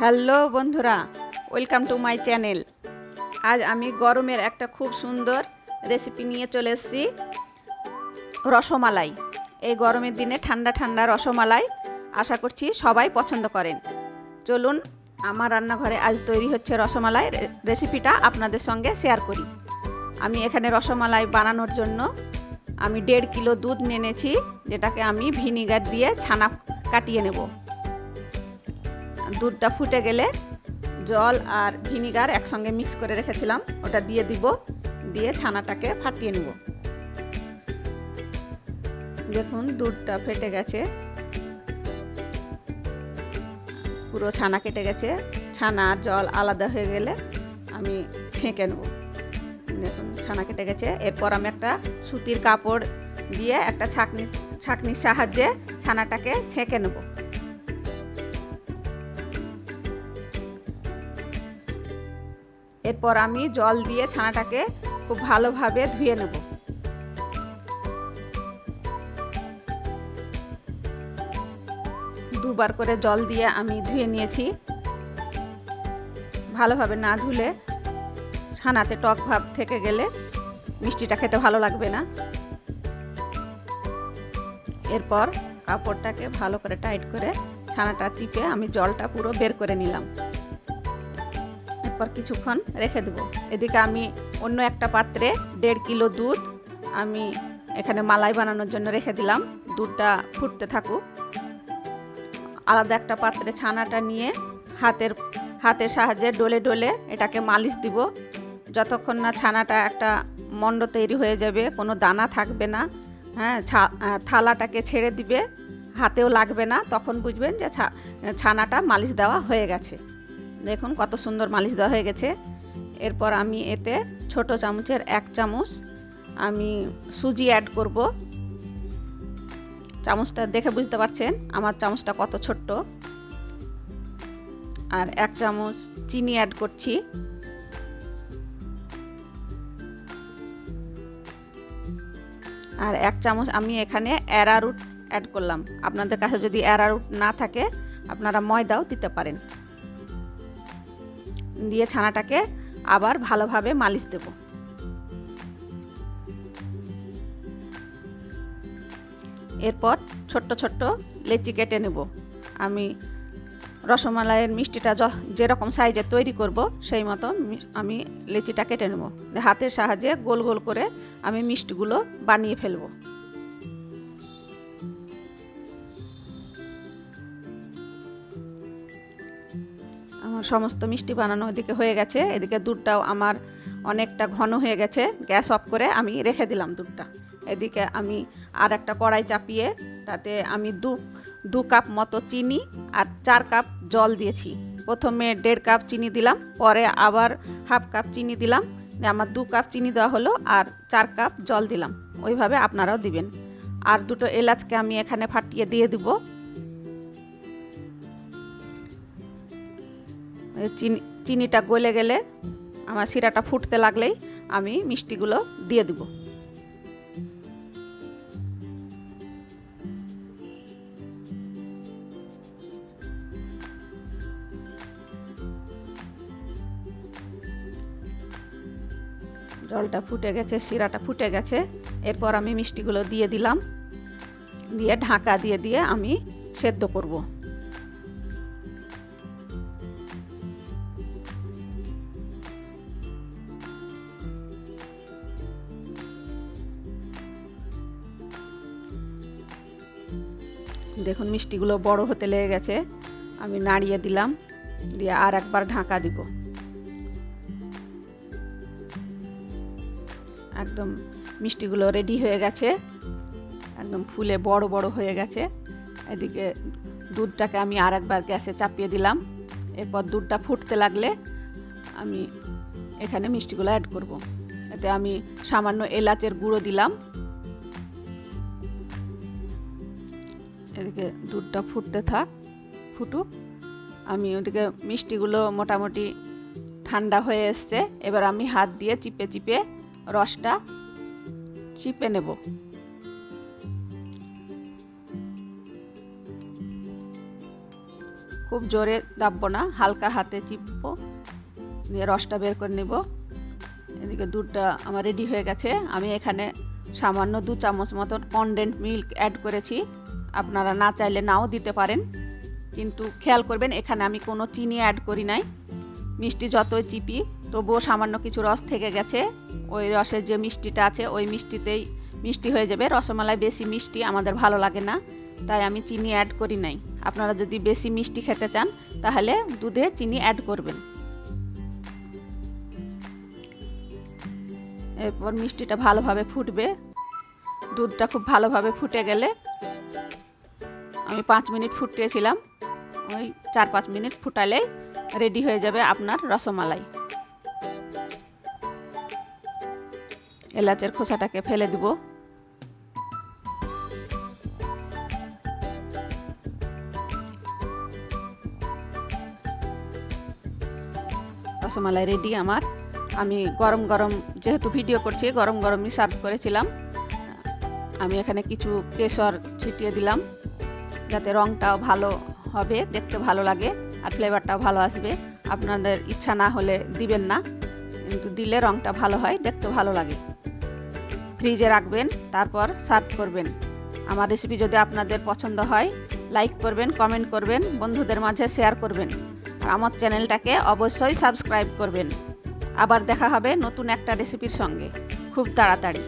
Hello বন্ধুরা, welcome to my channel. আজ আমি গরমের একটা খুব সুন্দর রেসিপি নিয়ে চলে এসেছি, রসমালাই। এই গরমের দিনে ঠান্ডা ঠান্ডা রসমালাই আশা করছি সবাই পছন্দ করেন। চলুন আমার রান্নাঘরে আজ তৈরি হচ্ছে রসমালাই রেসিপিটা আপনাদের সঙ্গে শেয়ার করি। আমি এখানে রসমালাই বানানোর জন্য আমি 1.5 কিলো দুধ নিয়েছি, যেটাকে আমি ভিনিগার দিয়ে ছানা কাটিয়ে নেব। দুধটা ফুটে গেলে জল আর ভিনিগার একসঙ্গে মিক্স করে রেখেছিলাম, ওটা দিয়ে দিব, দিয়ে ছানাটাকে ফাটিয়ে নেব। দেখুন দুধটা ফেটে গেছে, পুরো ছানা কেটে গেছে। ছানা আর জল আলাদা হয়ে গেলে আমি ছেঁকে নেব। দেখুন ছানা কেটে গেছে। এরপর আমি একটা সুতির কাপড় দিয়ে একটা ছাঁকনির সাহায্যে ছানাটাকে ছেঁকে নেব। এরপর আমি জল দিয়ে ছানাটাকে খুব ভালোভাবে ধুয়ে নেব। দুবার করে জল দিয়ে আমি ধুয়ে নিয়েছি। ভালোভাবে না ধুলে ছানাতে টক ভাব থেকে গেলে মিষ্টিটা খেতে ভালো লাগবে না। এরপর কাপড়টাকে ভালো করে টাইট করে ছানাটা চিপে আমি জলটা পুরো বের করে নিলাম। এরপর কিছুক্ষণ রেখে দেব। এদিকে আমি অন্য একটা পাত্রে 1.5 কিলো দুধ আমি এখানে মালাই বানানোর জন্য রেখে দিলাম। দুধটা ফুটতে থাকুক। আলাদা একটা পাত্রে ছানাটা নিয়ে হাতের সাহায্যে ডলে ডলে এটাকে মালিশ দিব। যতক্ষণ না ছানাটা একটা মণ্ড তৈরি হয়ে যাবে, কোনো দানা থাকবে না, হ্যাঁ, থালাটাকে ছেড়ে দিবে, হাতেও লাগবে না, তখন বুঝবেন যে ছানাটা মালিশ দেওয়া হয়ে গেছে। দেখুন কত সুন্দর মালিশ দেওয়া হয়ে গেছে। এরপর আমি এতে ছোট চামচের 1 চামচ আমি সুজি অ্যাড করব। চামচটা দেখে বুঝতে পারছেন আমার চামচটা কত ছোট্ট। আর 1 চামচ চিনি অ্যাড করছি। আর 1 চামচ আমি এখানে অ্যারারুট অ্যাড করলাম। আপনাদের কাছে যদি অ্যারারুট না থাকে আপনারা ময়দাও দিতে পারেন। দিয়ে ছানাটাকে আবার ভালোভাবে মালিশ দেব। এরপর ছোট্ট ছোট্ট লেচি কেটে নেব। আমি রসমালাইয়ের মিষ্টিটা যেরকম সাইজে তৈরি করব সেই মতো আমি লেচিটা কেটে নেব। হাতের সাহায্যে গোল গোল করে আমি মিষ্টিগুলো বানিয়ে ফেলব। আমার সমস্ত মিষ্টি বানানো ওদিকে হয়ে গেছে। এদিকে দুধটাও আমার অনেকটা ঘন হয়ে গেছে। গ্যাস অফ করে আমি রেখে দিলাম দুধটা। এদিকে আমি আর একটা কড়াই চাপিয়ে তাতে আমি দু কাপ মতো চিনি আর 4 কাপ জল দিয়েছি। প্রথমে 1.5 কাপ চিনি দিলাম, পরে আবার হাফ কাপ চিনি দিলাম। আমার 2 কাপ চিনি দেওয়া হলো আর 4 কাপ জল দিলাম। ওইভাবে আপনারাও দিবেন। আর 2টো এলাচকে আমি এখানে ফাটিয়ে দিয়ে দিব। চিনিটা গলে গেলে আমার শিরাটা ফুটতে লাগলেই আমি মিষ্টিগুলো দিয়ে দেব। জলটা ফুটে গেছে, শিরাটা ফুটে গেছে। এরপর আমি মিষ্টিগুলো দিয়ে দিলাম, দিয়ে ঢাকা দিয়ে আমি সেদ্ধ করব। দেখুন মিষ্টিগুলো বড় হতে লেগে গেছে। আমি নাড়িয়ে দিলাম, দিয়ে আর একবার ঢাকা দিব। একদম মিষ্টিগুলো রেডি হয়ে গেছে, একদম ফুলে বড় বড় হয়ে গেছে। এদিকে দুধটাকে আমি আর একবার গ্যাসে চাপিয়ে দিলাম। এরপর দুধটা ফুটতে লাগলে আমি এখানে মিষ্টিগুলো অ্যাড করব। এতে আমি সামান্য এলাচের গুঁড়ো দিলাম। এদিকে দুধটা ফুটুক। আমি ওদিকে মিষ্টিগুলো মোটামুটি ঠান্ডা হয়ে এসছে। এবার আমি হাত দিয়ে চিপে চিপে রসটা চিপে নেব। খুব খুব জোরে দাববো না, হালকা হাতে চিপবো, দিয়ে রসটা বের করে নেব। এদিকে দুধটা আমার রেডি হয়ে গেছে। আমি এখানে সামান্য 2 চামচ মতন কনডেন্স মিল্ক অ্যাড করেছি। আপনারা না চাইলে নাও দিতে পারেন, কিন্তু খেয়াল করবেন এখানে আমি কোনো চিনি অ্যাড করি নাই। মিষ্টি যতই চিপি তবুও সামান্য কিছু রস থেকে গেছে, ওই রসের যে মিষ্টিটা আছে ওই মিষ্টিতেই মিষ্টি হয়ে যাবে। রসমালাই বেশি মিষ্টি আমাদের ভালো লাগে না, তাই আমি চিনি অ্যাড করি নাই। আপনারা যদি বেশি মিষ্টি খেতে চান তাহলে দুধে চিনি অ্যাড করবেন। এরপর মিষ্টিটা ভালোভাবে ফুটবে। দুধটা খুব ভালোভাবে ফুটে গেলে, আমি 5 মিনিট ফুটিয়েছিলাম, ওই 4-5 মিনিট ফুটালেই রেডি হয়ে যাবে আপনার রসমালাই। এলাচের খোসাটাকে ফেলে দিব। রসমালাই রেডি আমার। আমি গরম গরম, যেহেতু ভিডিও করছি, গরম গরমই সার্ভ করেছিলাম। আমি এখানে কিছু কেশর ছিটিয়ে দিলাম, যাতে রঙটাও ভালো হবে, দেখতে ভালো লাগে আর ফ্লেভারটাও ভালো আসবে। আপনাদের ইচ্ছা না হলে দিবেন না, কিন্তু দিলে রঙটা ভালো হয়, দেখতে ভালো লাগে। ফ্রিজে রাখবেন, তারপর সার্ভ করবেন। আমার রেসিপি যদি আপনাদের পছন্দ হয়, লাইক করবেন, কমেন্ট করবেন, বন্ধুদের মাঝে শেয়ার করবেন, আর আমার চ্যানেলটাকে অবশ্যই সাবস্ক্রাইব করবেন। আবার দেখা হবে নতুন একটা রেসিপির সঙ্গে খুব তাড়াতাড়ি।